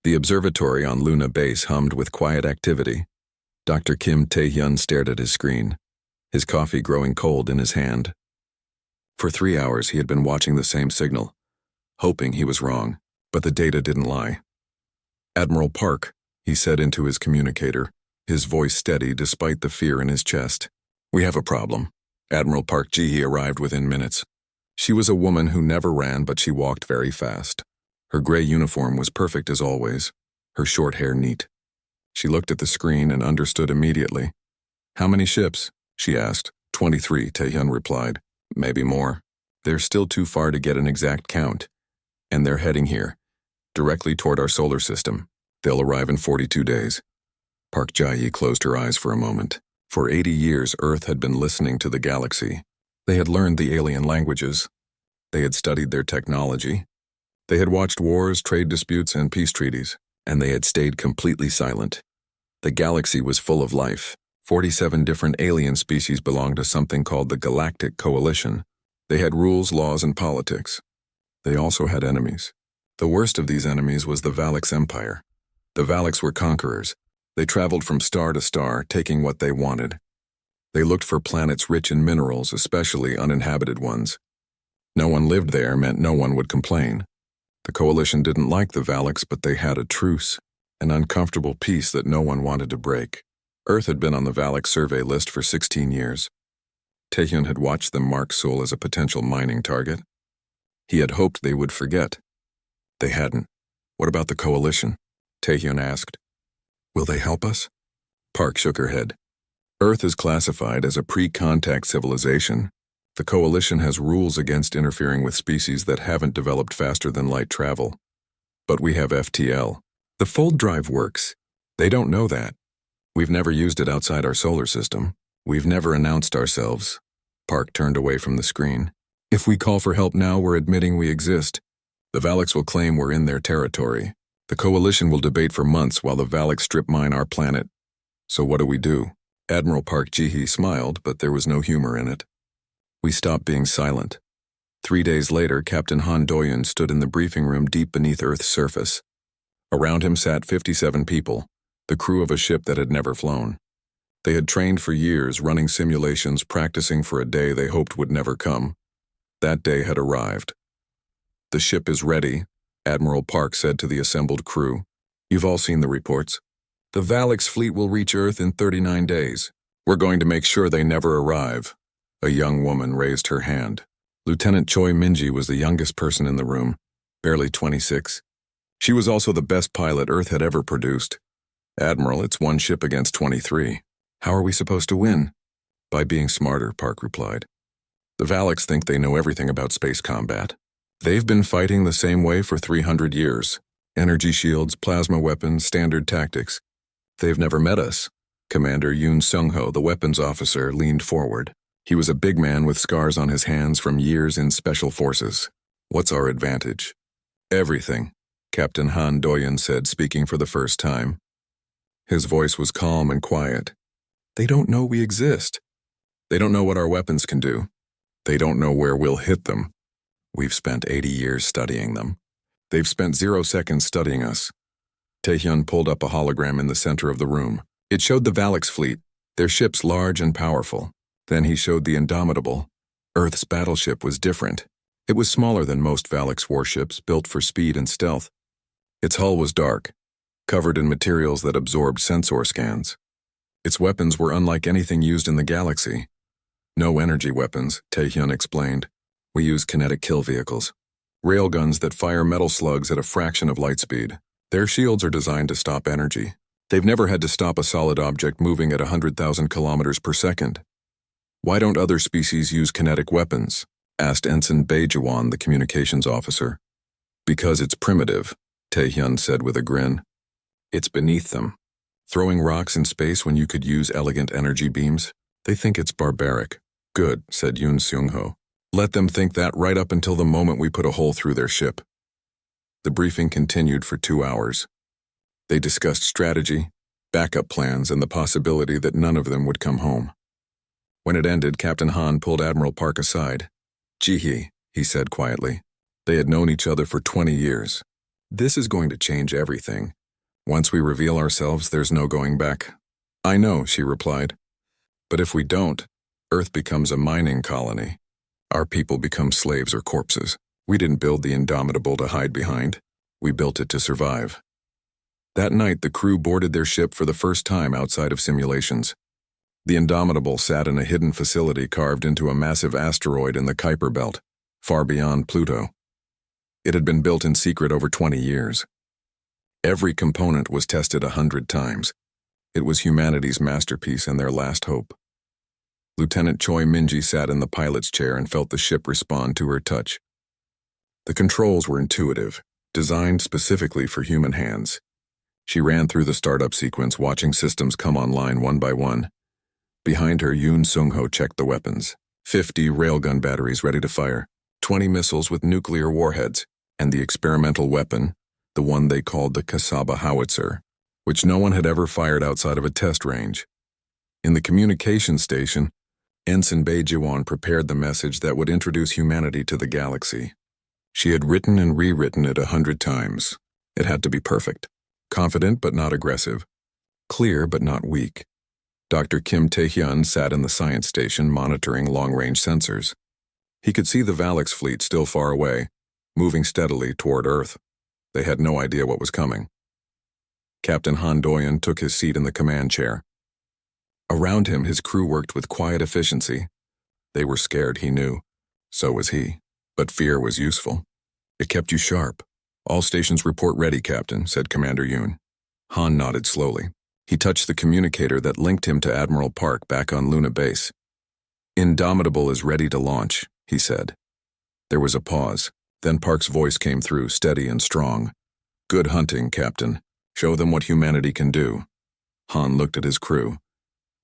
The observatory on Luna Base hummed with quiet activity. Dr. Kim Tae-hyun stared at his screen, his coffee growing cold in his hand. For 3 hours he had been watching the same signal, hoping he was wrong, but the data didn't lie. "Admiral Park," he said into his communicator, his voice steady despite the fear in his chest. "We have a problem." Admiral Park Ji-hee arrived within minutes. She was a woman who never ran, but she walked very fast. Her gray uniform was perfect as always, her short hair neat. She looked at the screen and understood immediately. "How many ships?" she asked. 23, Tae-hyun replied. "Maybe more. They're still too far to get an exact count. And they're heading here, directly toward our solar system. They'll arrive in 42 days. Park Ji-hee closed her eyes for a moment. For 80 years, Earth had been listening to the galaxy. They had learned the alien languages. They had studied their technology. They had watched wars, trade disputes, and peace treaties, and they had stayed completely silent. The galaxy was full of life. 47 different alien species belonged to something called the Galactic Coalition. They had rules, laws, and politics. They also had enemies. The worst of these enemies was the Valix Empire. The Valix were conquerors. They traveled from star to star, taking what they wanted. They looked for planets rich in minerals, especially uninhabited ones. No one lived there meant no one would complain. The Coalition didn't like the Valix, but they had a truce, an uncomfortable peace that no one wanted to break. Earth had been on the Valix survey list for 16 years. Tae-hyun had watched them mark Seoul as a potential mining target. He had hoped they would forget. They hadn't. "What about the Coalition?" Tae-hyun asked. "Will they help us?" Park shook her head. "Earth is classified as a pre-contact civilization. The Coalition has rules against interfering with species that haven't developed faster than light travel. But we have FTL. The fold drive works. They don't know that. We've never used it outside our solar system. We've never announced ourselves." Park turned away from the screen. "If we call for help now, we're admitting we exist. The Valix will claim we're in their territory. The Coalition will debate for months while the Valix strip mine our planet. So what do we do?" Admiral Park Ji-hee smiled, but there was no humor in it. "We stopped being silent." 3 days later, Captain Han Do-yeon stood in the briefing room deep beneath Earth's surface. Around him sat 57 people, the crew of a ship that had never flown. They had trained for years, running simulations, practicing for a day they hoped would never come. That day had arrived. "The ship is ready," Admiral Park said to the assembled crew. "You've all seen the reports. The Valix fleet will reach Earth in 39 days. We're going to make sure they never arrive." A young woman raised her hand. Lieutenant Choi Minji was the youngest person in the room, barely 26. She was also the best pilot Earth had ever produced. "Admiral, it's one ship against 23. How are we supposed to win?" "By being smarter," Park replied. "The Valix think they know everything about space combat. They've been fighting the same way for 300 years. Energy shields, plasma weapons, standard tactics. They've never met us." Commander Yoon Sung-ho, the weapons officer, leaned forward. He was a big man with scars on his hands from years in special forces. "What's our advantage?" "Everything," Captain Han Do-yeon said, speaking for the first time. His voice was calm and quiet. "They don't know we exist. They don't know what our weapons can do. They don't know where we'll hit them. We've spent 80 years studying them. They've spent 0 seconds studying us." Tae-hyun pulled up a hologram in the center of the room. It showed the Valix fleet, their ships large and powerful. Then he showed the Indomitable. Earth's battleship was different. It was smaller than most Valix warships, built for speed and stealth. Its hull was dark, covered in materials that absorbed sensor scans. Its weapons were unlike anything used in the galaxy. "No energy weapons," Tae-hyun explained. "We use kinetic kill vehicles. Railguns that fire metal slugs at a fraction of light speed. Their shields are designed to stop energy. They've never had to stop a solid object moving at 100,000 kilometers per second." "Why don't other species use kinetic weapons?" asked Ensign Bae-jawan, the communications officer. "Because it's primitive," Tae-hyun said with a grin. "It's beneath them. Throwing rocks in space when you could use elegant energy beams? They think it's barbaric." "Good," said Yoon Sung-ho. "Let them think that right up until the moment we put a hole through their ship." The briefing continued for 2 hours. They discussed strategy, backup plans, and the possibility that none of them would come home. When it ended, Captain Han pulled Admiral Park aside. "Ji-hee," he said quietly. They had known each other for 20 years. This is going to change everything. Once we reveal ourselves, there's no going back. I know, she replied. But if we don't, Earth becomes a mining colony. Our people become slaves or corpses. We didn't build the Indomitable to hide behind. We built it to survive. That night, the crew boarded their ship for the first time outside of simulations. The Indomitable sat in a hidden facility carved into a massive asteroid in the Kuiper Belt, far beyond Pluto. It had been built in secret over 20 years. Every component was tested 100 times. It was humanity's masterpiece and their last hope. Lieutenant Choi Minji sat in the pilot's chair and felt the ship respond to her touch. The controls were intuitive, designed specifically for human hands. She ran through the startup sequence, watching systems come online one by one. Behind her, Yoon Sung-ho checked the weapons. 50 railgun batteries ready to fire, 20 missiles with nuclear warheads, and the experimental weapon, the one they called the Kasaba howitzer, which no one had ever fired outside of a test range. In the communication station, Ensign Bae Ji-won prepared the message that would introduce humanity to the galaxy. She had written and rewritten it 100 times. It had to be perfect. Confident but not aggressive. Clear but not weak. Dr. Kim Tae-hyun sat in the science station monitoring long-range sensors. He could see the Valix fleet still far away, moving steadily toward Earth. They had no idea what was coming. Captain Han Doyen took his seat in the command chair. Around him, his crew worked with quiet efficiency. They were scared, he knew. So was he. But fear was useful. It kept you sharp. All stations report ready, Captain, said Commander Yoon. Han nodded slowly. He touched the communicator that linked him to Admiral Park back on Luna Base. Indomitable is ready to launch, he said. There was a pause. Then Park's voice came through, steady and strong. Good hunting, Captain. Show them what humanity can do. Han looked at his crew.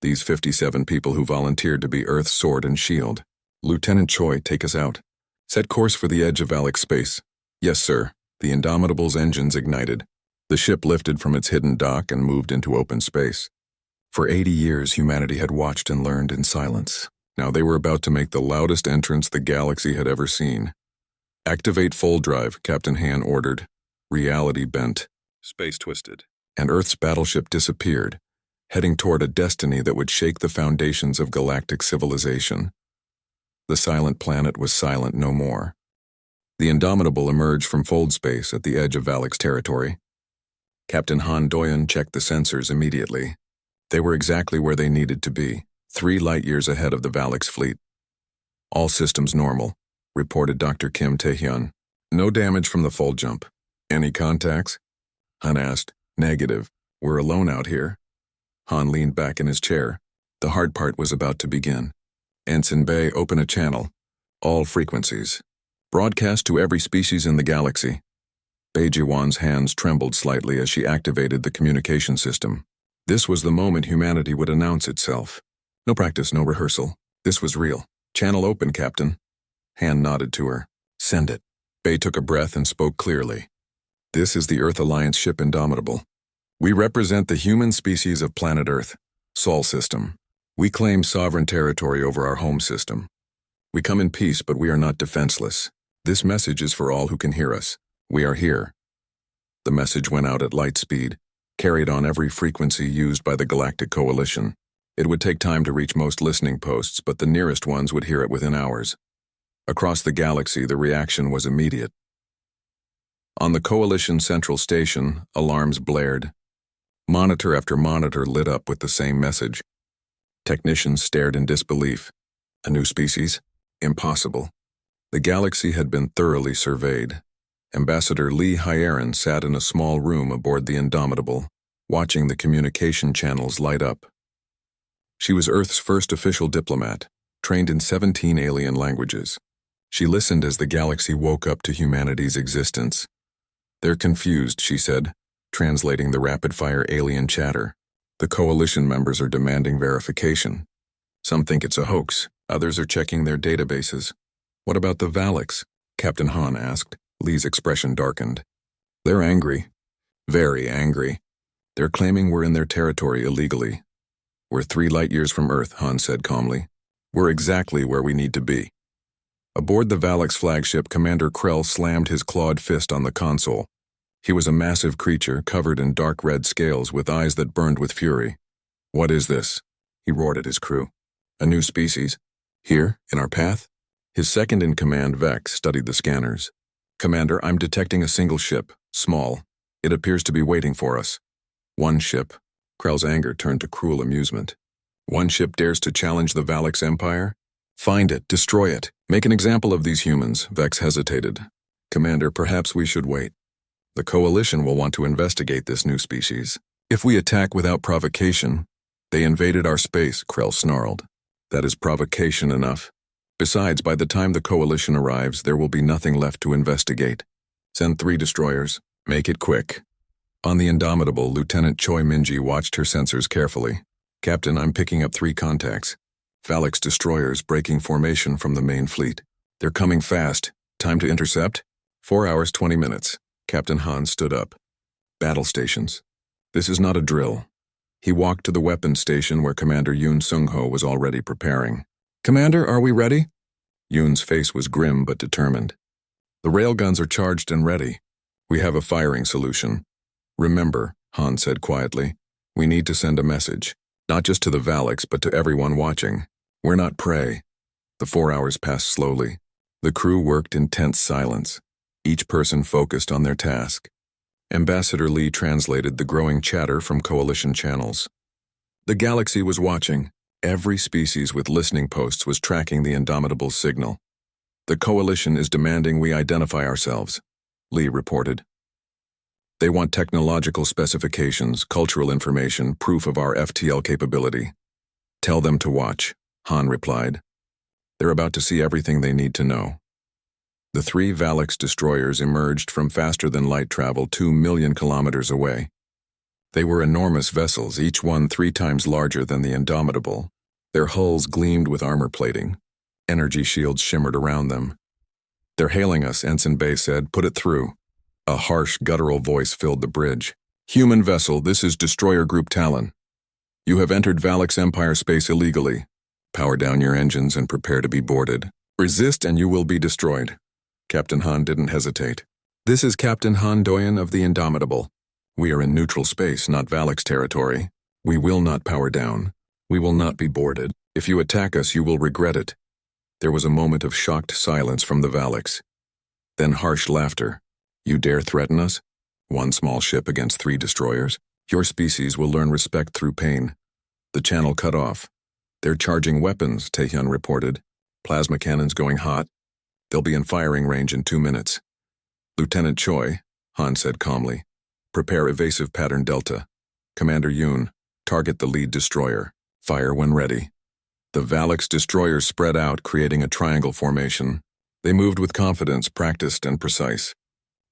These 57 people who volunteered to be Earth's sword and shield. Lieutenant Choi, take us out. Set course for the edge of Alex space. Yes, sir. The Indomitable's engines ignited. The ship lifted from its hidden dock and moved into open space. For 80 years, humanity had watched and learned in silence. Now they were about to make the loudest entrance the galaxy had ever seen. Activate full drive, Captain Han ordered. Reality bent. Space twisted. And Earth's battleship disappeared, heading toward a destiny that would shake the foundations of galactic civilization. The silent planet was silent no more. The Indomitable emerged from fold space at the edge of Valix territory. Captain Han Doyen checked the sensors immediately. They were exactly where they needed to be, 3 light-years ahead of the Valix fleet. All systems normal, reported Dr. Kim Tae-hyun. No damage from the fold jump. Any contacts? Han asked. Negative. We're alone out here. Han leaned back in his chair. The hard part was about to begin. Ensign Bae, open a channel. All frequencies. Broadcast to every species in the galaxy. Bae Ji-won's hands trembled slightly as she activated the communication system. This was the moment humanity would announce itself. No practice, no rehearsal. This was real. Channel open, Captain. Han nodded to her. Send it. Bae took a breath and spoke clearly. This is the Earth Alliance ship Indomitable. We represent the human species of planet Earth, Sol system. We claim sovereign territory over our home system. We come in peace, but we are not defenseless. This message is for all who can hear us. We are here. The message went out at light speed, carried on every frequency used by the Galactic Coalition. It would take time to reach most listening posts, but the nearest ones would hear it within hours. Across the galaxy, the reaction was immediate. On the Coalition Central Station, alarms blared. Monitor after monitor lit up with the same message. Technicians stared in disbelief. A new species? Impossible. The galaxy had been thoroughly surveyed. Ambassador Lee Hyerin sat in a small room aboard the Indomitable, watching the communication channels light up. She was Earth's first official diplomat, trained in 17 alien languages. She listened as the galaxy woke up to humanity's existence. They're confused, she said, translating the rapid-fire alien chatter. The Coalition members are demanding verification. Some think it's a hoax. Others are checking their databases. What about the Valix? Captain Han asked. Lee's expression darkened. They're angry. Very angry. They're claiming we're in their territory illegally. We're 3 light-years from Earth, Han said calmly. We're exactly where we need to be. Aboard the Valix flagship, Commander Krell slammed his clawed fist on the console. He was a massive creature covered in dark red scales with eyes that burned with fury. "What is this?" he roared at his crew. "A new species? Here, in our path?" His second-in-command, Vex, studied the scanners. "Commander, I'm detecting a single ship, small. It appears to be waiting for us." "One ship?" Krell's anger turned to cruel amusement. "One ship dares to challenge the Valix Empire? Find it, destroy it, make an example of these humans." Vex hesitated. "Commander, perhaps we should wait. The Coalition will want to investigate this new species. If we attack without provocation..." "They invaded our space," Krell snarled. "That is provocation enough. Besides, by the time the Coalition arrives, there will be nothing left to investigate. Send 3 destroyers. Make it quick." On the Indomitable, Lieutenant Choi Minji watched her sensors carefully. "Captain, I'm picking up 3 contacts. Valix destroyers breaking formation from the main fleet. They're coming fast. Time to intercept?" 4 hours, 20 minutes. Captain Han stood up. "Battle stations. This is not a drill." He walked to the weapons station where Commander Yoon Sung-ho was already preparing. "Commander, are we ready?" Yoon's face was grim but determined. "The railguns are charged and ready. We have a firing solution. Remember," Han said quietly, "we need to send a message, not just to the Valix but to everyone watching. We're not prey." The 4 hours passed slowly. The crew worked in tense silence, each person focused on their task. Ambassador Lee translated the growing chatter from Coalition channels. The galaxy was watching. Every species with listening posts was tracking the Indomitable's signal. "The Coalition is demanding we identify ourselves," Lee reported. "They want technological specifications, cultural information, proof of our FTL capability." "Tell them to watch," Han replied. "They're about to see everything they need to know." The 3 Valix destroyers emerged from faster-than-light travel 2 million kilometers away. They were enormous vessels, each one 3 times larger than the Indomitable. Their hulls gleamed with armor plating. Energy shields shimmered around them. "They're hailing us," Ensign Bay said. "Put it through." A harsh, guttural voice filled the bridge. "Human vessel, this is Destroyer Group Talon. You have entered Valix Empire space illegally. Power down your engines and prepare to be boarded. Resist and you will be destroyed." Captain Han didn't hesitate. "This is Captain Han Doyen of the Indomitable. We are in neutral space, not Valix territory. We will not power down. We will not be boarded. If you attack us, you will regret it." There was a moment of shocked silence from the Valix. Then harsh laughter. "You dare threaten us? 1 small ship against 3 destroyers? Your species will learn respect through pain." The channel cut off. "They're charging weapons," Taehyun reported. "Plasma cannons going hot. They'll be in firing range in 2 minutes. "Lieutenant Choi," Han said calmly, "prepare evasive pattern Delta. Commander Yoon, target the lead destroyer. Fire when ready." The Valix destroyers spread out, creating a triangle formation. They moved with confidence, practiced and precise.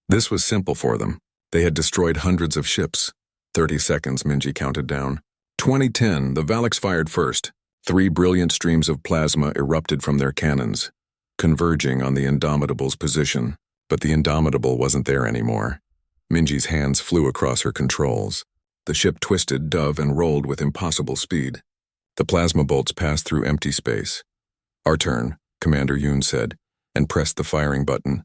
This was simple for them. They had destroyed hundreds of ships. 30 seconds, Minji counted down. 2010, the Valix fired first. 3 brilliant streams of plasma erupted from their cannons, converging on the Indomitable's position. But the Indomitable wasn't there anymore. Minji's hands flew across her controls. The ship twisted, dove, and rolled with impossible speed. The plasma bolts passed through empty space. "Our turn," Commander Yoon said, and pressed the firing button.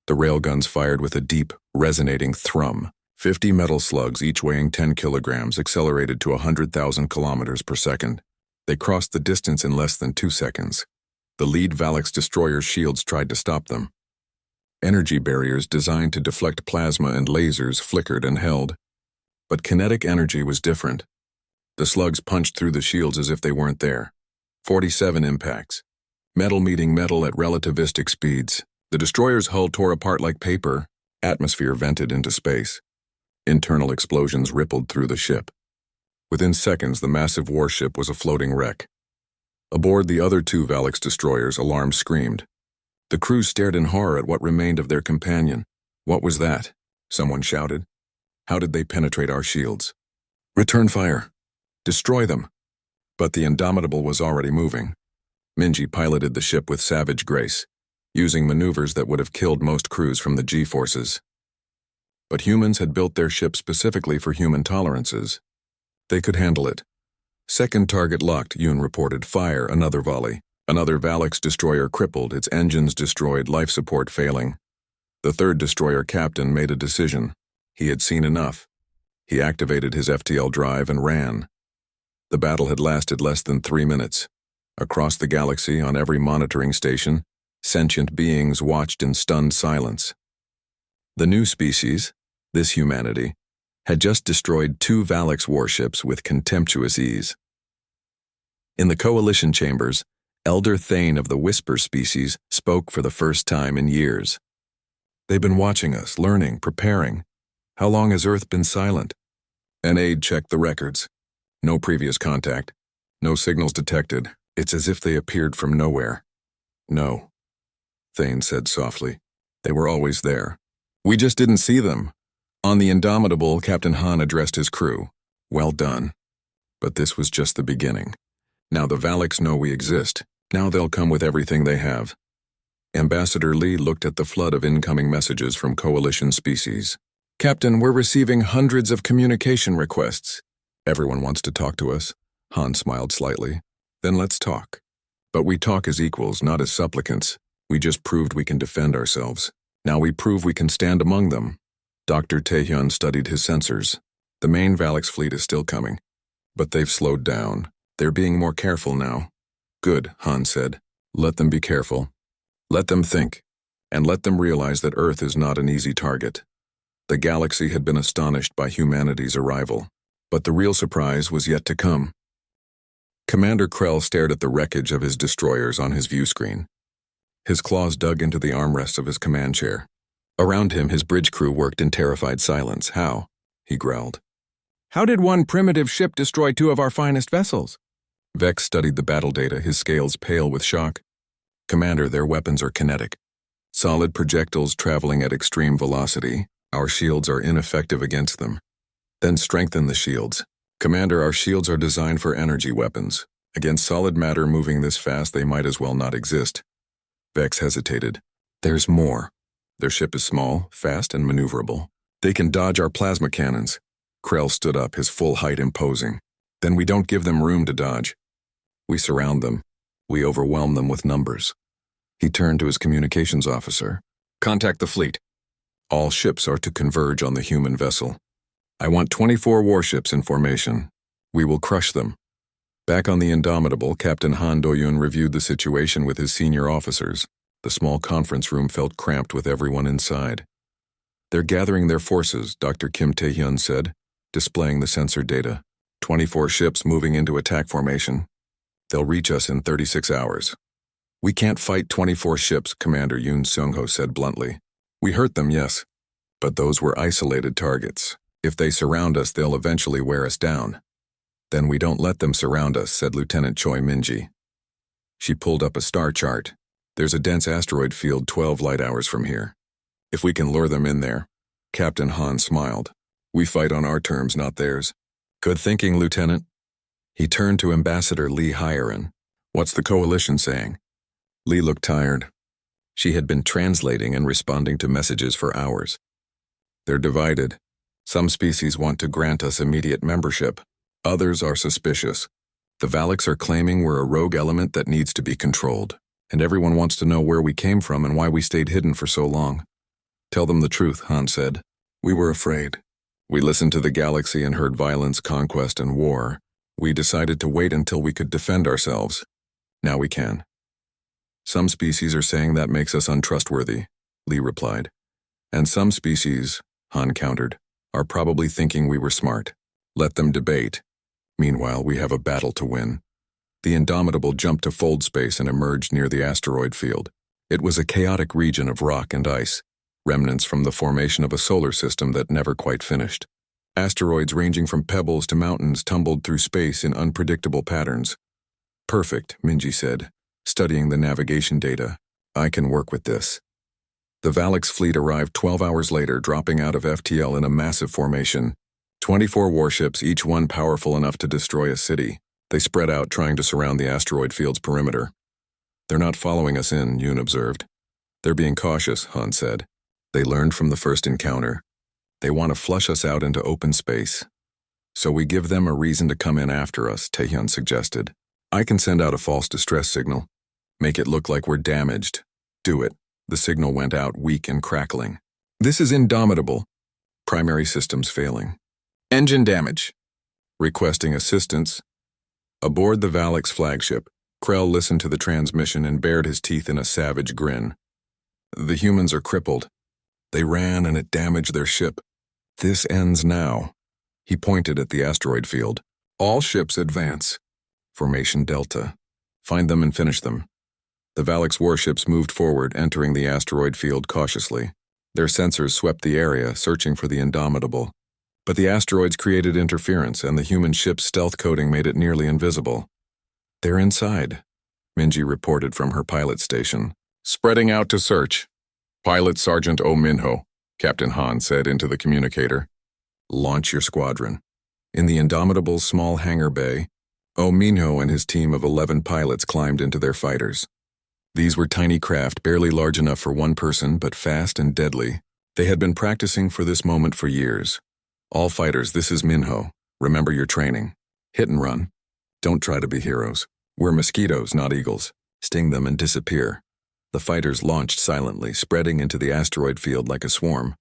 The railguns fired with a deep, resonating thrum. 50 metal slugs, each weighing 10 kilograms, accelerated to 100,000 kilometers per second. They crossed the distance in less than 2 seconds. The lead Valix destroyer's shields tried to stop them. Energy barriers designed to deflect plasma and lasers flickered and held. But kinetic energy was different. The slugs punched through the shields as if they weren't there. 47 impacts. Metal meeting metal at relativistic speeds. The destroyer's hull tore apart like paper. Atmosphere vented into space. Internal explosions rippled through the ship. Within seconds, the massive warship was a floating wreck. Aboard the other 2 Valix destroyers, alarms screamed. The crew stared in horror at what remained of their companion. "What was that?" someone shouted. "How did they penetrate our shields?" "Return fire. Destroy them." But the Indomitable was already moving. Minji piloted the ship with savage grace, using maneuvers that would have killed most crews from the G-forces. But humans had built their ship specifically for human tolerances. They could handle it. "Second target locked," Yoon reported. "Fire," another volley. Another Valix destroyer crippled, its engines destroyed, life support failing. The 3rd destroyer captain made a decision. He had seen enough. He activated his FTL drive and ran. The battle had lasted less than 3 minutes. Across the galaxy, on every monitoring station, sentient beings watched in stunned silence. The new species, this humanity, had just destroyed 2 Valix warships with contemptuous ease. In the Coalition chambers, Elder Thane of the Whisper species spoke for the first time in years. "They've been watching us, learning, preparing. How long has Earth been silent?" An aide checked the records. No previous contact. No signals detected. It's as if they appeared from nowhere. "No," Thane said softly. "They were always there. We just didn't see them." On the Indomitable, Captain Han addressed his crew. "Well done. But this was just the beginning. Now the Valix know we exist. Now they'll come with everything they have." Ambassador Lee looked at the flood of incoming messages from Coalition species. "Captain, we're receiving hundreds of communication requests." "Everyone wants to talk to us." Han smiled slightly. "Then let's talk. But we talk as equals, not as supplicants. We just proved we can defend ourselves. Now we prove we can stand among them." Dr. Taehyun studied his sensors. "The main Valix fleet is still coming. But they've slowed down. They're being more careful now." "Good," Han said. "Let them be careful. Let them think. And let them realize that Earth is not an easy target." The galaxy had been astonished by humanity's arrival. But the real surprise was yet to come. Commander Krell stared at the wreckage of his destroyers on his view screen. His claws dug into the armrests of his command chair. Around him, his bridge crew worked in terrified silence. "How?" he growled. "How did one primitive ship destroy 2 of our finest vessels?" Vex studied the battle data, his scales pale with shock. "Commander, their weapons are kinetic. Solid projectiles traveling at extreme velocity. Our shields are ineffective against them." "Then strengthen the shields." "Commander, our shields are designed for energy weapons. Against solid matter moving this fast, they might as well not exist." Vex hesitated. "There's more. Their ship is small, fast, and maneuverable. They can dodge our plasma cannons." Krell stood up, his full height imposing. "Then we don't give them room to dodge. We surround them. We overwhelm them with numbers." He turned to his communications officer. "Contact the fleet. All ships are to converge on the human vessel. I want 24 warships in formation. We will crush them." Back on the Indomitable, Captain Han Do-yoon reviewed the situation with his senior officers. The small conference room felt cramped with everyone inside. "They're gathering their forces," Dr. Kim Tae-hyun said, displaying the sensor data. 24 ships moving into attack formation. They'll reach us in 36 hours. "We can't fight 24 ships," Commander Yoon Seung-ho said bluntly. "We hurt them, yes. But those were isolated targets. If they surround us, they'll eventually wear us down." "Then we don't let them surround us," said Lieutenant Choi Minji. She pulled up a star chart. "There's a dense asteroid field 12 light hours from here. If we can lure them in there." Captain Han smiled. "We fight on our terms, not theirs." "Good thinking, Lieutenant." He turned to Ambassador Lee Hyerin. "What's the Coalition saying?" Lee looked tired. She had been translating and responding to messages for hours. "They're divided. Some species want to grant us immediate membership. Others are suspicious. The Valix are claiming we're a rogue element that needs to be controlled. And everyone wants to know where we came from and why we stayed hidden for so long." "Tell them the truth," Han said. "We were afraid. We listened to the galaxy and heard violence, conquest, and war. We decided to wait until we could defend ourselves. Now we can." "Some species are saying that makes us untrustworthy," Lee replied. "And some species," Han countered, "are probably thinking we were smart. Let them debate. Meanwhile, we have a battle to win." The Indomitable jumped to fold space and emerged near the asteroid field. It was a chaotic region of rock and ice, remnants from the formation of a solar system that never quite finished. Asteroids ranging from pebbles to mountains tumbled through space in unpredictable patterns. "Perfect," Minji said, studying the navigation data. "I can work with this." The Valix fleet arrived 12 hours later, dropping out of FTL in a massive formation. 24 warships, each one powerful enough to destroy a city. They spread out, trying to surround the asteroid field's perimeter. "They're not following us in," Yoon observed. "They're being cautious," Han said. "They learned from the first encounter. They want to flush us out into open space. So we give them a reason to come in after us," Taehyun suggested. "I can send out a false distress signal. Make it look like we're damaged." "Do it." The signal went out, weak and crackling. "This is Indomitable. Primary systems failing. Engine damage. Requesting assistance. Aboard the Valix flagship, Krell listened to the transmission and bared his teeth in a savage grin. The humans are crippled. They ran and it damaged their ship. This ends now. He pointed at the asteroid field. All ships advance. Formation Delta. Find them and finish them. The Valix warships moved forward, entering the asteroid field cautiously. Their sensors swept the area, searching for the Indomitable. But the asteroids created interference, and the human ship's stealth coating made it nearly invisible. They're inside, Minji reported from her pilot station. Spreading out to search. Pilot Sergeant O. Minho, Captain Han said into the communicator. Launch your squadron. In the Indomitable's small hangar bay, O. Minho and his team of 11 pilots climbed into their fighters. These were tiny craft, barely large enough for one person, but fast and deadly. They had been practicing for this moment for years. All fighters, this is Minho. Remember your training. Hit and run. Don't try to be heroes. We're mosquitoes, not eagles. Sting them and disappear. The fighters launched silently, spreading into the asteroid field like a swarm.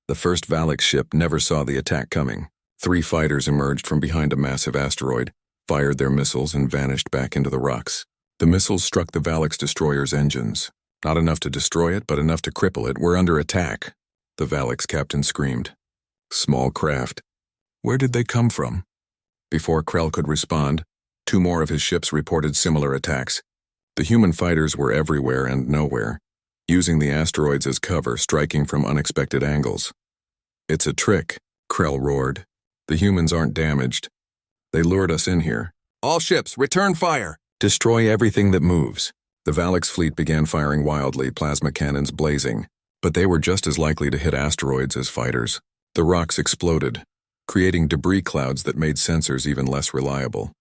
The first Valix ship never saw the attack coming. 3 fighters emerged from behind a massive asteroid, fired their missiles, and vanished back into the rocks. The missiles struck the Valix destroyer's engines. Not enough to destroy it, but enough to cripple it. We're under attack. The Valix captain screamed. Small craft. Where did they come from? Before Krell could respond, 2 more of his ships reported similar attacks. The human fighters were everywhere and nowhere, using the asteroids as cover, striking from unexpected angles. It's a trick, Krell roared. The humans aren't damaged. They lured us in here. All ships, return fire. Destroy everything that moves. The Valix fleet began firing wildly, plasma cannons blazing. But they were just as likely to hit asteroids as fighters. The rocks exploded, creating debris clouds that made sensors even less reliable.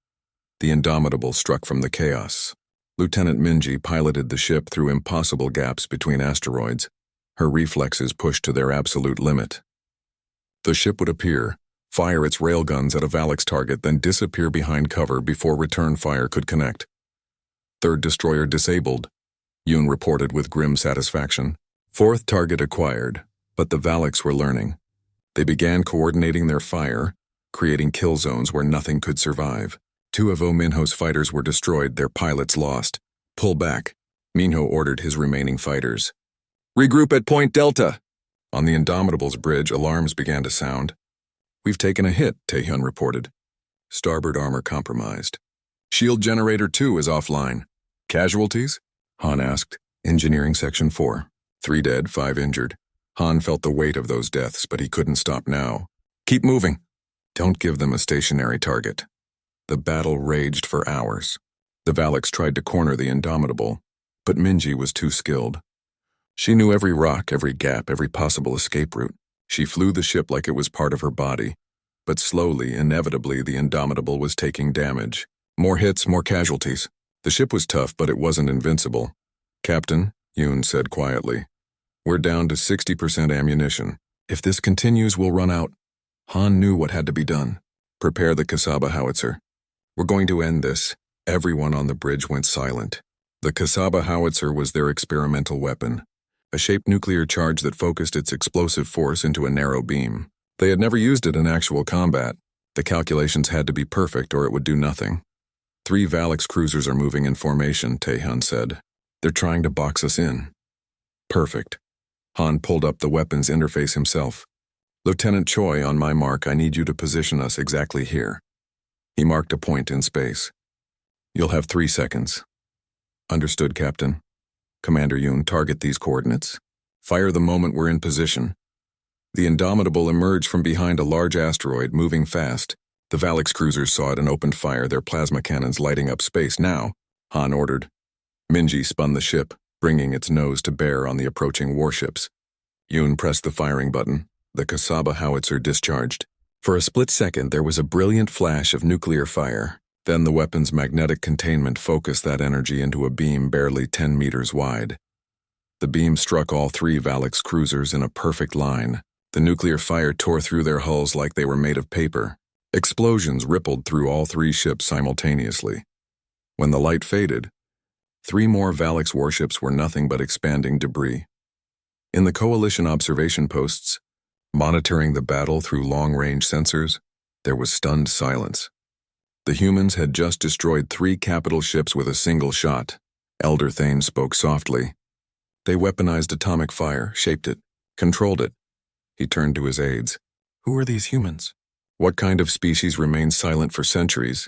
The Indomitable struck from the chaos. Lieutenant Minji piloted the ship through impossible gaps between asteroids, her reflexes pushed to their absolute limit. The ship would appear, fire its railguns at a Valix target, then disappear behind cover before return fire could connect. Third destroyer disabled, Yoon reported with grim satisfaction. 4th target acquired, but the Valix were learning. They began coordinating their fire, creating kill zones where nothing could survive. 2 of O. Minho's fighters were destroyed, their pilots lost. Pull back, Minho ordered his remaining fighters. Regroup at Point Delta. On the Indomitable's bridge, alarms began to sound. We've taken a hit, Taehyun reported. Starboard armor compromised. Shield Generator 2 is offline. Casualties? Han asked. Engineering Section 4. 3 dead, 5 injured. Han felt the weight of those deaths, but he couldn't stop now. Keep moving. Don't give them a stationary target. The battle raged for hours. The Valix tried to corner the Indomitable, but Minji was too skilled. She knew every rock, every gap, every possible escape route. She flew the ship like it was part of her body, but slowly, inevitably, the Indomitable was taking damage. More hits, more casualties. The ship was tough, but it wasn't invincible. Captain, Yoon said quietly, we're down to 60% ammunition. If this continues, we'll run out. Han knew what had to be done. Prepare the Kasaba howitzer. We're going to end this. Everyone on the bridge went silent. The Kasaba howitzer was their experimental weapon, a shaped nuclear charge that focused its explosive force into a narrow beam. They had never used it in actual combat. The calculations had to be perfect or it would do nothing. 3 Valix cruisers are moving in formation, Taehyun said. They're trying to box us in. Perfect. Han pulled up the weapons interface himself. Lieutenant Choi, on my mark, I need you to position us exactly here. He marked a point in space. You'll have 3 seconds. Understood, Captain. Commander Yoon, target these coordinates. Fire the moment we're in position. The Indomitable emerged from behind a large asteroid, moving fast. The Valix cruisers saw it and opened fire, their plasma cannons lighting up space. Now, Han ordered. Minji spun the ship, bringing its nose to bear on the approaching warships. Yoon pressed the firing button. The Kasaba howitzer discharged. For a split second, there was a brilliant flash of nuclear fire. Then the weapon's magnetic containment focused that energy into a beam barely 10 meters wide. The beam struck all 3 Valix cruisers in a perfect line. The nuclear fire tore through their hulls like they were made of paper. Explosions rippled through all 3 ships simultaneously. When the light faded, 3 more Valix warships were nothing but expanding debris. In the Coalition observation posts, Monitoring the battle through long-range sensors, there was stunned silence. The humans had just destroyed 3 capital ships with a single shot. Elder Thane spoke softly. They weaponized atomic fire, shaped it, controlled it. He turned to his aides. Who are these humans? What kind of species remains silent for centuries,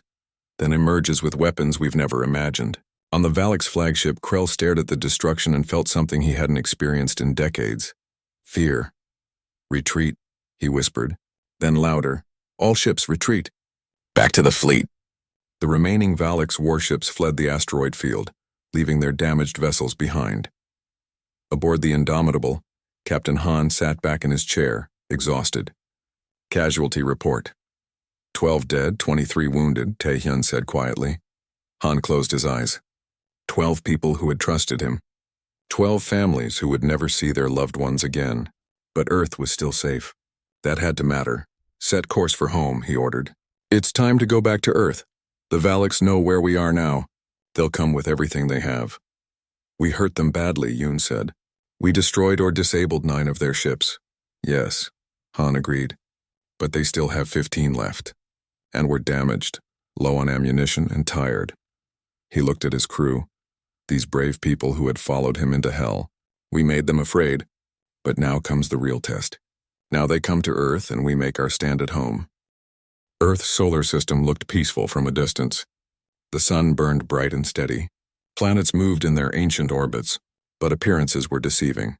then emerges with weapons we've never imagined? On the Valak's flagship, Krell stared at the destruction and felt something he hadn't experienced in decades. Fear. Retreat, he whispered. Then louder. All ships retreat. Back to the fleet. The remaining Valak's warships fled the asteroid field, leaving their damaged vessels behind. Aboard the Indomitable, Captain Han sat back in his chair, exhausted. Casualty report. 12 dead, 23 wounded, Taehyun said quietly. Han closed his eyes. 12 people who had trusted him. 12 families who would never see their loved ones again. But Earth was still safe. That had to matter. Set course for home, he ordered. It's time to go back to Earth. The Valaks know where we are now. They'll come with everything they have. We hurt them badly, Yoon said. We destroyed or disabled 9 of their ships. Yes, Han agreed. But they still have 15 left. And were damaged, low on ammunition and tired. He looked at his crew. These brave people who had followed him into hell. We made them afraid. But now comes the real test. Now they come to Earth and we make our stand at home. Earth's solar system looked peaceful from a distance. The sun burned bright and steady. Planets moved in their ancient orbits, but appearances were deceiving.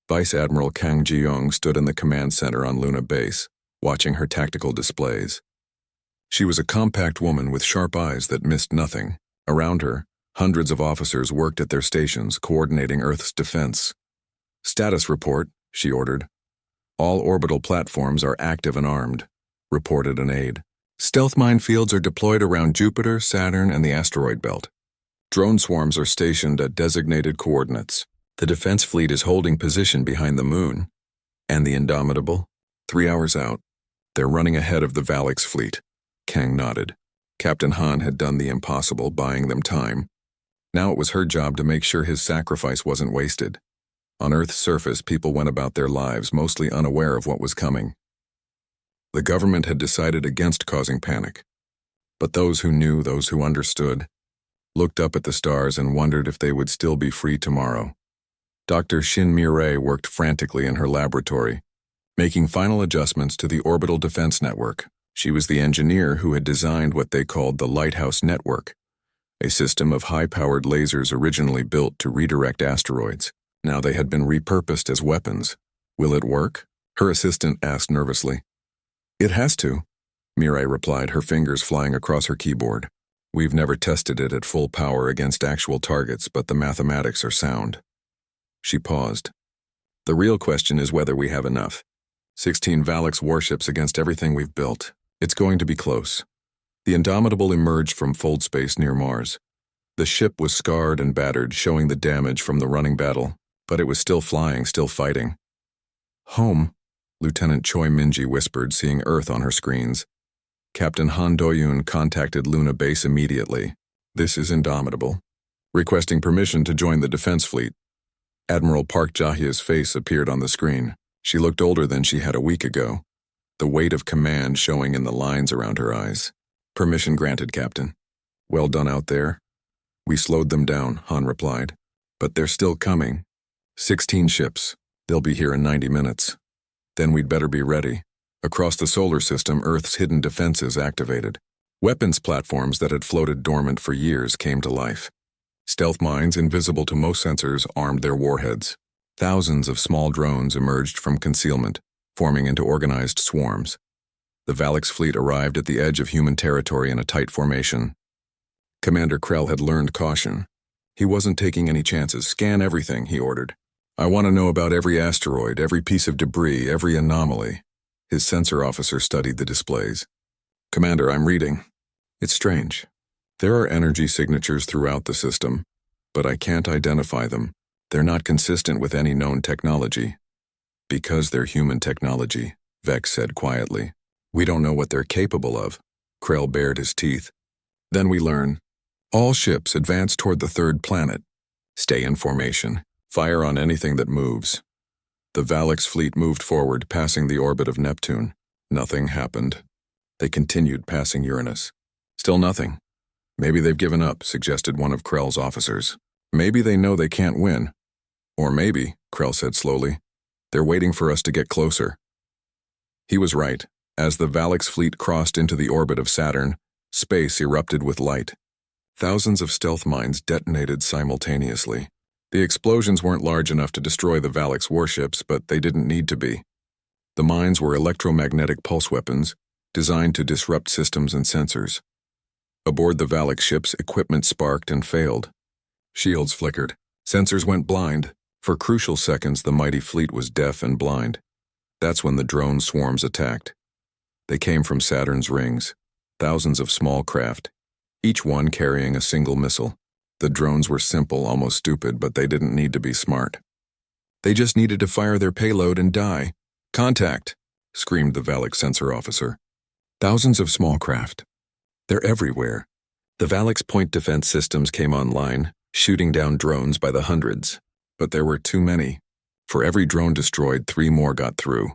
Vice Admiral Kang Ji-young stood in the command center on Luna Base, watching her tactical displays. She was a compact woman with sharp eyes that missed nothing. Around her, hundreds of officers worked at their stations, coordinating Earth's defense. Status report, she ordered. All orbital platforms are active and armed, reported an aide. Stealth minefields are deployed around Jupiter, Saturn, and the asteroid belt. Drone swarms are stationed at designated coordinates. The defense fleet is holding position behind the moon. And the Indomitable? 3 hours out. They're running ahead of the Valak's fleet. Kang nodded. Captain Han had done the impossible, buying them time. Now it was her job to make sure his sacrifice wasn't wasted. On Earth's surface, people went about their lives, mostly unaware of what was coming. The government had decided against causing panic. But those who knew, those who understood, looked up at the stars and wondered if they would still be free tomorrow. Dr. Shin Mireille worked frantically in her laboratory, making final adjustments to the orbital defense network. She was the engineer who had designed what they called the Lighthouse Network, a system of high-powered lasers originally built to redirect asteroids. Now they had been repurposed as weapons. Will it work? Her assistant asked nervously. It has to, Mireille replied, her fingers flying across her keyboard. We've never tested it at full power against actual targets, but the mathematics are sound. She paused. The real question is whether we have enough. 16 Valak's warships against everything we've built. It's going to be close. The Indomitable emerged from fold space near Mars. The ship was scarred and battered, showing the damage from the running battle, but it was still flying, still fighting. Home, Lieutenant Choi Minji whispered, seeing Earth on her screens. Captain Han Do-yoon contacted Luna Base immediately. This is Indomitable. Requesting permission to join the defense fleet. Admiral Park Jahye's face appeared on the screen. She looked older than she had a week ago, the weight of command showing in the lines around her eyes. Permission granted, Captain. Well done out there. We slowed them down, Han replied. But they're still coming. 16 ships. They'll be here in 90 minutes. Then we'd better be ready. Across the solar system, Earth's hidden defenses activated. Weapons platforms that had floated dormant for years came to life. Stealth mines, invisible to most sensors, armed their warheads. Thousands of small drones emerged from concealment, forming into organized swarms. The Valak's fleet arrived at the edge of human territory in a tight formation. Commander Krell had learned caution. He wasn't taking any chances. Scan everything, he ordered. I want to know about every asteroid, every piece of debris, every anomaly. His sensor officer studied the displays. Commander, I'm reading. It's strange. There are energy signatures throughout the system, but I can't identify them. They're not consistent with any known technology. Because they're human technology, Vex said quietly. We don't know what they're capable of. Krell bared his teeth. Then we learn. All ships advance toward the 3rd planet. Stay in formation. Fire on anything that moves. The Valix fleet moved forward, passing the orbit of Neptune. Nothing happened. They continued passing Uranus. Still nothing. Maybe they've given up, suggested one of Krell's officers. Maybe they know they can't win. Or maybe, Krell said slowly, they're waiting for us to get closer. He was right. As the Valix fleet crossed into the orbit of Saturn, space erupted with light. Thousands of stealth mines detonated simultaneously. The explosions weren't large enough to destroy the Valix warships, but they didn't need to be. The mines were electromagnetic pulse weapons, designed to disrupt systems and sensors. Aboard the Valix ships, equipment sparked and failed. Shields flickered. Sensors went blind. For crucial seconds, the mighty fleet was deaf and blind. That's when the drone swarms attacked. They came from Saturn's rings, thousands of small craft, each one carrying a single missile. The drones were simple, almost stupid, but they didn't need to be smart. They just needed to fire their payload and die. Contact, screamed the Valix sensor officer. Thousands of small craft. They're everywhere. The Valix point defense systems came online, shooting down drones by the hundreds. But there were too many. For every drone destroyed, 3 more got through.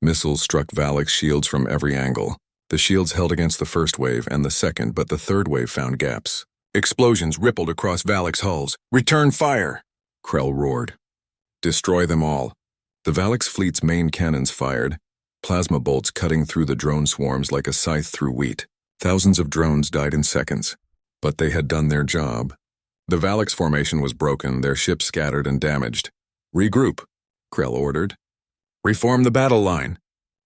Missiles struck Valix shields from every angle. The shields held against the first wave and the second, but the third wave found gaps. Explosions rippled across Valix hulls. Return fire! Krell roared. Destroy them all. The Valix fleet's main cannons fired, plasma bolts cutting through the drone swarms like a scythe through wheat. Thousands of drones died in seconds. But they had done their job. The Valix formation was broken, their ships scattered and damaged. Regroup, Krell ordered. Reform the battle line.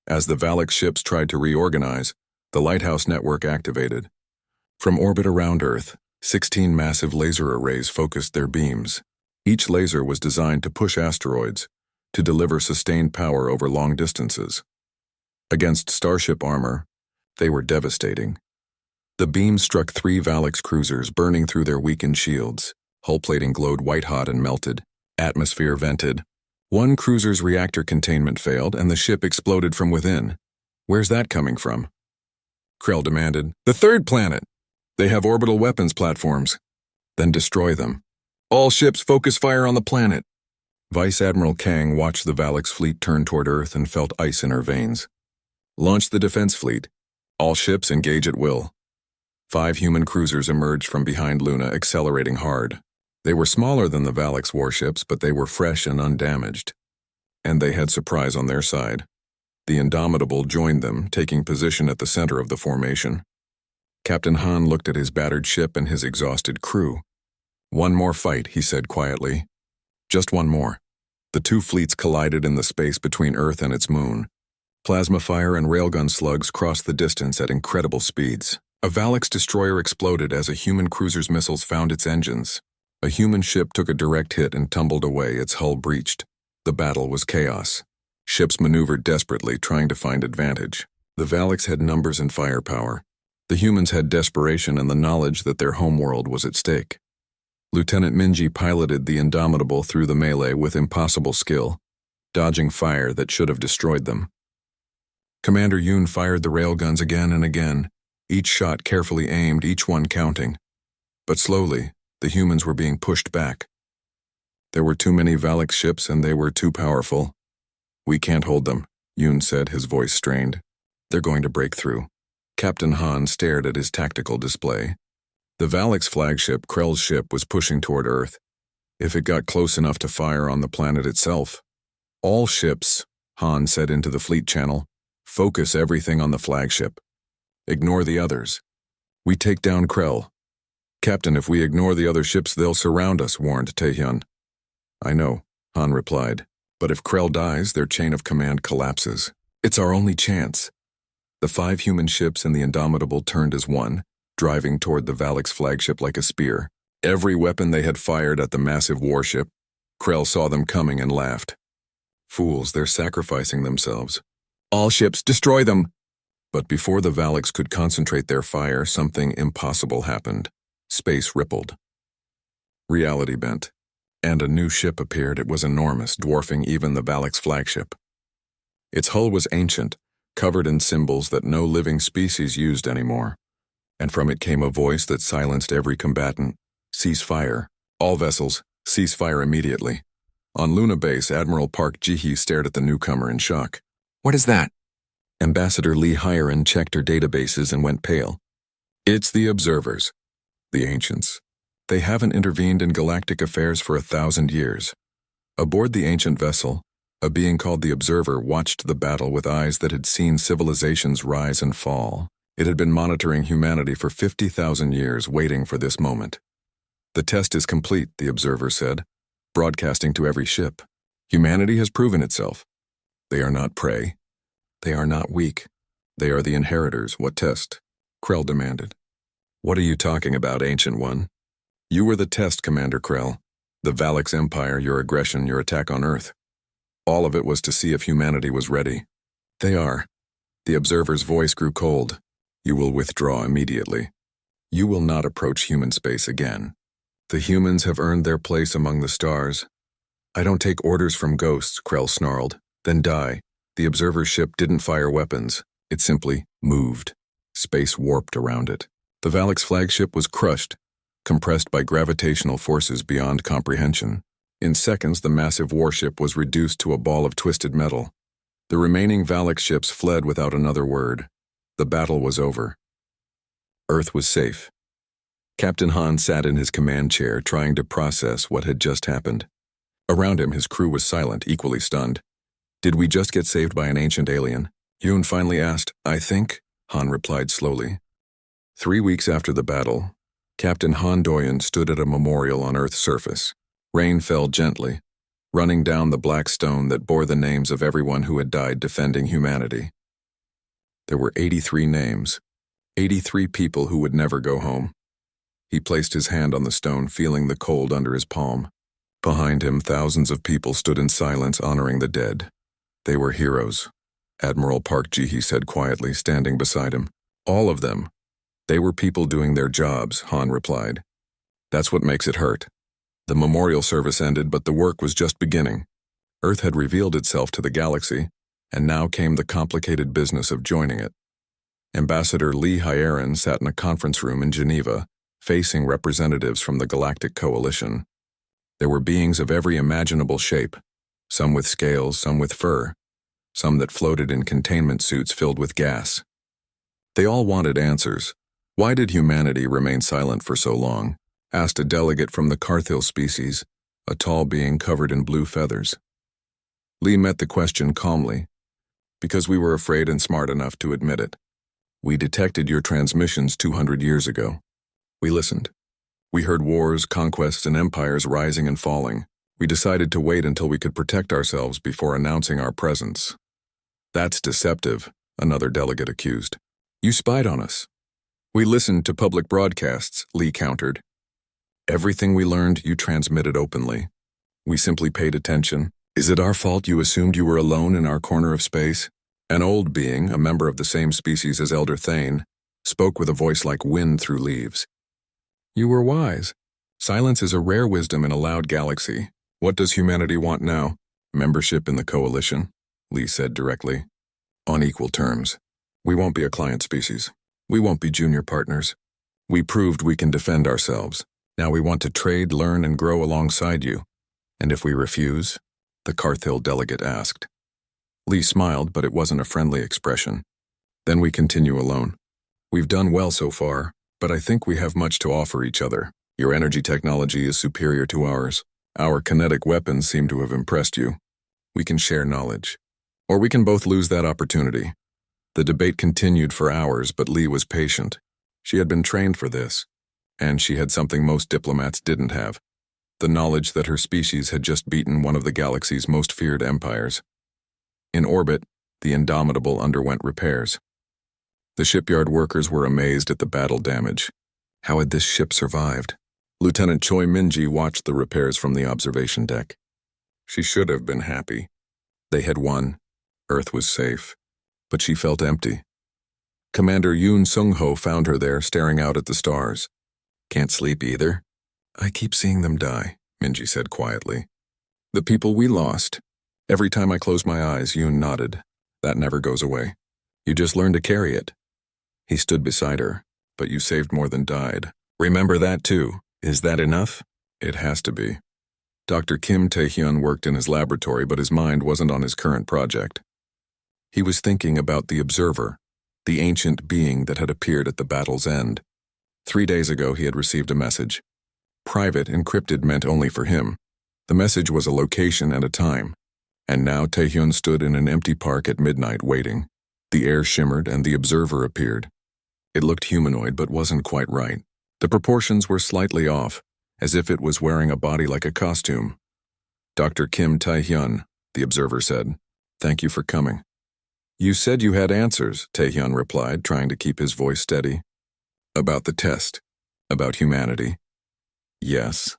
As the Valix ships tried to reorganize, the lighthouse network activated. From orbit around Earth, 16 massive laser arrays focused their beams. Each laser was designed to push asteroids, to deliver sustained power over long distances. Against starship armor, they were devastating. The beams struck 3 Valix cruisers, burning through their weakened shields. Hull plating glowed white-hot and melted. Atmosphere vented. One cruiser's reactor containment failed, and the ship exploded from within. Where's that coming from? Krell demanded. The 3rd planet. They have orbital weapons platforms. Then destroy them. All ships focus fire on the planet. Vice Admiral Kang watched the Valix fleet turn toward Earth and felt ice in her veins. Launch the defense fleet. All ships engage at will. 5 human cruisers emerged from behind Luna, accelerating hard. They were smaller than the Valix warships, but they were fresh and undamaged. And they had surprise on their side. The Indomitable joined them, taking position at the center of the formation. Captain Han looked at his battered ship and his exhausted crew. One more fight, he said quietly. Just one more. The 2 fleets collided in the space between Earth and its moon. Plasma fire and railgun slugs crossed the distance at incredible speeds. A Valix destroyer exploded as a human cruiser's missiles found its engines. A human ship took a direct hit and tumbled away, its hull breached. The battle was chaos. Ships maneuvered desperately, trying to find advantage. The Valix had numbers and firepower. The humans had desperation and the knowledge that their homeworld was at stake. Lieutenant Minji piloted the Indomitable through the melee with impossible skill, dodging fire that should have destroyed them. Commander Yoon fired the railguns again and again, each shot carefully aimed, each one counting. But slowly, the humans were being pushed back. There were too many Valix ships and they were too powerful. We can't hold them, Yoon said, his voice strained. They're going to break through. Captain Han stared at his tactical display. The Valix flagship, Krell's ship, was pushing toward Earth. If it got close enough to fire on the planet itself. All ships, Han said into the fleet channel, focus everything on the flagship. Ignore the others. We take down Krell. Captain, if we ignore the other ships, they'll surround us, warned Taehyun. I know, Han replied, but if Krell dies, their chain of command collapses. It's our only chance. The 5 human ships and the Indomitable turned as one, driving toward the Valix flagship like a spear. Every weapon they had fired at the massive warship. Krell saw them coming and laughed. Fools, they're sacrificing themselves. All ships, destroy them! But before the Valix could concentrate their fire, something impossible happened. Space rippled. Reality bent. And a new ship appeared. It was enormous, dwarfing even the Valix flagship. Its hull was ancient, covered in symbols that no living species used anymore. And from it came a voice that silenced every combatant. Cease fire. All vessels, cease fire immediately. On Luna Base, Admiral Park Ji-hee stared at the newcomer in shock. What is that? Ambassador Lee Hyerin checked her databases and went pale. It's the observers. The ancients. They haven't intervened in galactic affairs for 1,000 years. Aboard the ancient vessel, a being called the Observer watched the battle with eyes that had seen civilizations rise and fall. It had been monitoring humanity for 50,000 years, waiting for this moment. The test is complete, the Observer said, broadcasting to every ship. Humanity has proven itself. They are not prey. They are not weak. They are the inheritors. What test? Krell demanded. What are you talking about, Ancient One? You were the test, Commander Krell. The Valix Empire, your aggression, your attack on Earth. All of it was to see if humanity was ready. They are. The Observer's voice grew cold. You will withdraw immediately. You will not approach human space again. The humans have earned their place among the stars. I don't take orders from ghosts, Krell snarled. Then die. The Observer's ship didn't fire weapons. It simply moved. Space warped around it. The Valix flagship was crushed, compressed by gravitational forces beyond comprehension. In seconds, the massive warship was reduced to a ball of twisted metal. The remaining Valix ships fled without another word. The battle was over. Earth was safe. Captain Han sat in his command chair, trying to process what had just happened. Around him, his crew was silent, equally stunned. Did we just get saved by an ancient alien? Yoon finally asked. I think, Han replied slowly. 3 weeks after the battle, Captain Han Doyen stood at a memorial on Earth's surface. Rain fell gently, running down the black stone that bore the names of everyone who had died defending humanity. There were 83 names, 83 people who would never go home. He placed his hand on the stone, feeling the cold under his palm. Behind him, thousands of people stood in silence, honoring the dead. They were heroes, Admiral Park Ji-hee said quietly, standing beside him. All of them. They were people doing their jobs, Han replied. That's what makes it hurt. The memorial service ended, but the work was just beginning. Earth had revealed itself to the galaxy, and now came the complicated business of joining it. Ambassador Lee Hyerin sat in a conference room in Geneva, facing representatives from the Galactic Coalition. There were beings of every imaginable shape, some with scales, some with fur, some that floated in containment suits filled with gas. They all wanted answers. Why did humanity remain silent for so long? Asked a delegate from the Carthil species, a tall being covered in blue feathers. Lee met the question calmly. Because we were afraid and smart enough to admit it. We detected your transmissions 200 years ago. We listened. We heard wars, conquests, and empires rising and falling. We decided to wait until we could protect ourselves before announcing our presence. That's deceptive, another delegate accused. You spied on us. We listened to public broadcasts, Lee countered. Everything we learned, you transmitted openly. We simply paid attention. Is it our fault you assumed you were alone in our corner of space? An old being, a member of the same species as Elder Thane, spoke with a voice like wind through leaves. You were wise. Silence is a rare wisdom in a loud galaxy. What does humanity want now? Membership in the coalition, Lee said directly. On equal terms. We won't be a client species. We won't be junior partners. We proved we can defend ourselves. Now we want to trade, learn, and grow alongside you. And if we refuse? The Carthil delegate asked. Lee smiled, but it wasn't a friendly expression. Then we continue alone. We've done well so far, but I think we have much to offer each other. Your energy technology is superior to ours. Our kinetic weapons seem to have impressed you. We can share knowledge. Or we can both lose that opportunity. The debate continued for hours, but Lee was patient. She had been trained for this, and she had something most diplomats didn't have. The knowledge that her species had just beaten one of the galaxy's most feared empires. In orbit, the Indomitable underwent repairs. The shipyard workers were amazed at the battle damage. How had this ship survived? Lieutenant Choi Minji watched the repairs from the observation deck. She should have been happy. They had won. Earth was safe. But she felt empty. Commander Yoon Sung-ho found her there, staring out at the stars. Can't sleep either? I keep seeing them die, Minji said quietly. The people we lost. Every time I close my eyes, Yoon nodded. That never goes away. You just learn to carry it. He stood beside her. But you saved more than died. Remember that too. Is that enough? It has to be. Dr. Kim Tae-hyun worked in his laboratory, but his mind wasn't on his current project. He was thinking about the Observer, the ancient being that had appeared at the battle's end. 3 days ago he had received a message. Private, encrypted meant only for him. The message was a location and a time. And now Tae-hyun stood in an empty park at midnight waiting. The air shimmered and the Observer appeared. It looked humanoid but wasn't quite right. The proportions were slightly off, as if it was wearing a body like a costume. "Dr. Kim Tae-hyun," the Observer said. "Thank you for coming." "You said you had answers," Tae-hyun replied, trying to keep his voice steady. "About the test. About humanity." "Yes."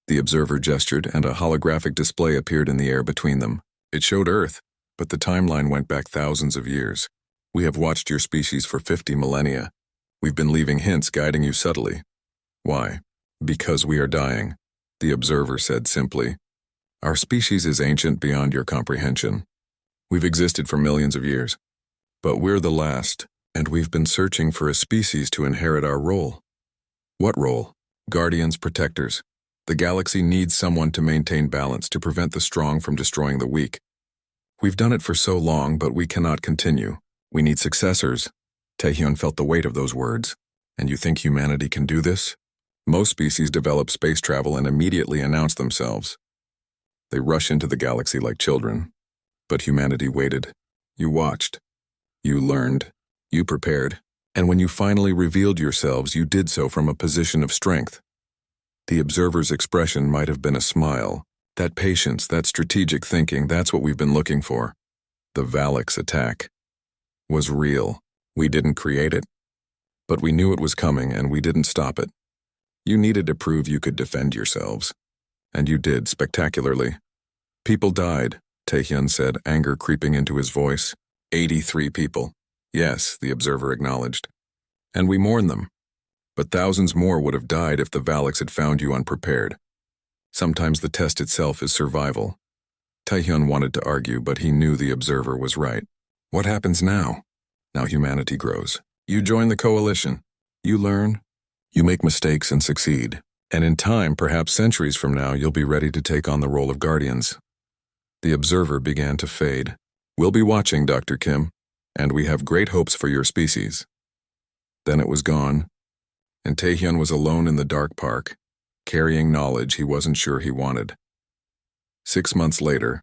The Observer gestured, and a holographic display appeared in the air between them. It showed Earth, but the timeline went back thousands of years. "We have watched your species for 50 millennia. We've been leaving hints guiding you subtly." "Why?" "Because we are dying," the Observer said simply. "Our species is ancient beyond your comprehension. We've existed for millions of years. But we're the last, and we've been searching for a species to inherit our role." "What role?" "Guardians, protectors. The galaxy needs someone to maintain balance, to prevent the strong from destroying the weak. We've done it for so long, but we cannot continue. We need successors." Tae-hyun felt the weight of those words. "And you think humanity can do this?" "Most species develop space travel and immediately announce themselves. They rush into the galaxy like children. But humanity waited. You watched. You learned. You prepared. And when you finally revealed yourselves, you did so from a position of strength." The Observer's expression might have been a smile. "That patience, that strategic thinking, that's what we've been looking for." The Valak's attack was real. We didn't create it. But we knew it was coming, and we didn't stop it. You needed to prove you could defend yourselves. And you did, spectacularly. "People died," Tae-hyun said, anger creeping into his voice. 83 people. "Yes," the Observer acknowledged. "And we mourn them. But thousands more would have died if the Valaks had found you unprepared. Sometimes the test itself is survival." Tae-hyun wanted to argue, but he knew the Observer was right. "What happens now?" "Now humanity grows. You join the coalition. You learn. You make mistakes and succeed. And in time, perhaps centuries from now, you'll be ready to take on the role of guardians." The Observer began to fade. "We'll be watching, Dr. Kim, and we have great hopes for your species." Then it was gone, and Tae-hyun was alone in the dark park, carrying knowledge he wasn't sure he wanted. 6 months later,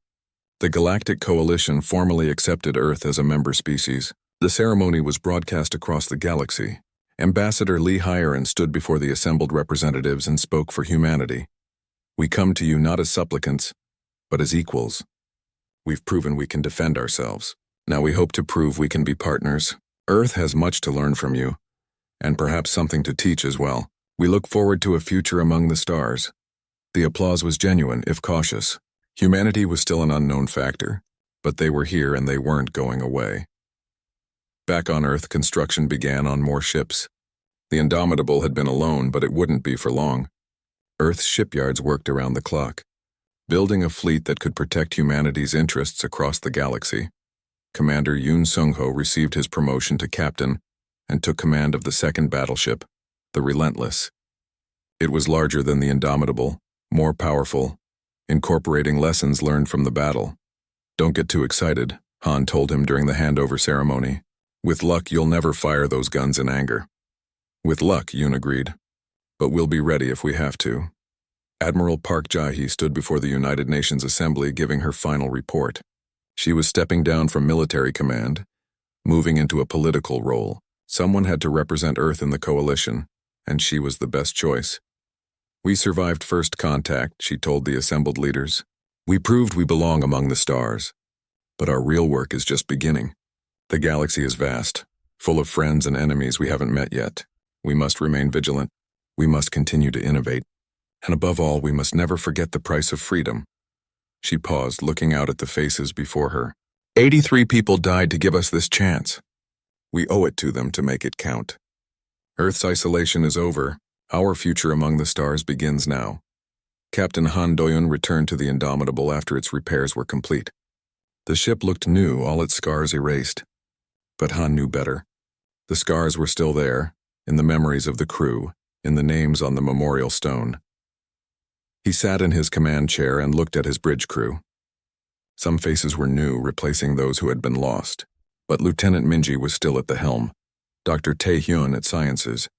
the Galactic Coalition formally accepted Earth as a member species. The ceremony was broadcast across the galaxy. Ambassador Lee Hyerin stood before the assembled representatives and spoke for humanity. "We come to you not as supplicants, but as equals. We've proven we can defend ourselves. Now we hope to prove we can be partners. Earth has much to learn from you, and perhaps something to teach as well. We look forward to a future among the stars." The applause was genuine, if cautious. Humanity was still an unknown factor, but they were here and they weren't going away. Back on Earth, construction began on more ships. The Indomitable had been alone, but it wouldn't be for long. Earth's shipyards worked around the clock, building a fleet that could protect humanity's interests across the galaxy. Commander Yoon Sung-ho received his promotion to captain and took command of the second battleship, the Relentless. It was larger than the Indomitable, more powerful, incorporating lessons learned from the battle. "Don't get too excited," Han told him during the handover ceremony. "With luck, you'll never fire those guns in anger." "With luck," Yoon agreed. "But we'll be ready if we have to." Admiral Park Jae-hee stood before the United Nations Assembly giving her final report. She was stepping down from military command, moving into a political role. Someone had to represent Earth in the coalition, and she was the best choice. "We survived first contact," she told the assembled leaders. "We proved we belong among the stars. But our real work is just beginning. The galaxy is vast, full of friends and enemies we haven't met yet. We must remain vigilant. We must continue to innovate. And above all, we must never forget the price of freedom." She paused, looking out at the faces before her. 83 people died to give us this chance. We owe it to them to make it count. Earth's isolation is over. Our future among the stars begins now. Captain Han Do-yeon returned to the Indomitable after its repairs were complete. The ship looked new, all its scars erased. But Han knew better. The scars were still there, in the memories of the crew, in the names on the memorial stone. He sat in his command chair and looked at his bridge crew. Some faces were new, replacing those who had been lost. But Lieutenant Minji was still at the helm, Dr. Tae-hyun at Sciences,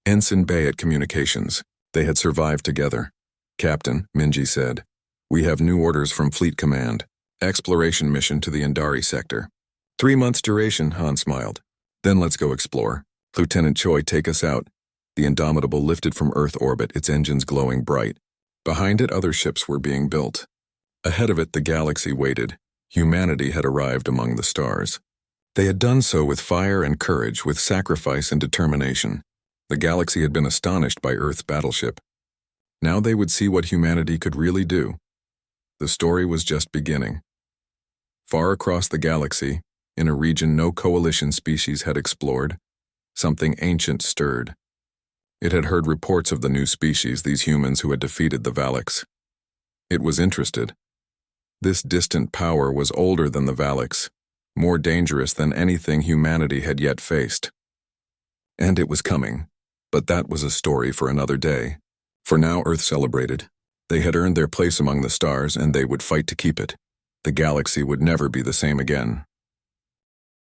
Ensign Bay at Communications. They had survived together. "Captain," Minji said, "we have new orders from Fleet Command. Exploration mission to the Indari sector." 3 months duration, Han smiled. "Then let's go explore. Lieutenant Choi, take us out." The Indomitable lifted from Earth orbit, its engines glowing bright. Behind it, other ships were being built. Ahead of it, the galaxy waited. Humanity had arrived among the stars. They had done so with fire and courage, with sacrifice and determination. The galaxy had been astonished by Earth's battleship. Now they would see what humanity could really do. The story was just beginning. Far across the galaxy, in a region no coalition species had explored, something ancient stirred. It had heard reports of the new species, these humans who had defeated the Valaks. It was interested. This distant power was older than the Valaks, more dangerous than anything humanity had yet faced. And it was coming, but that was a story for another day. For now, Earth celebrated. They had earned their place among the stars, and they would fight to keep it. The galaxy would never be the same again.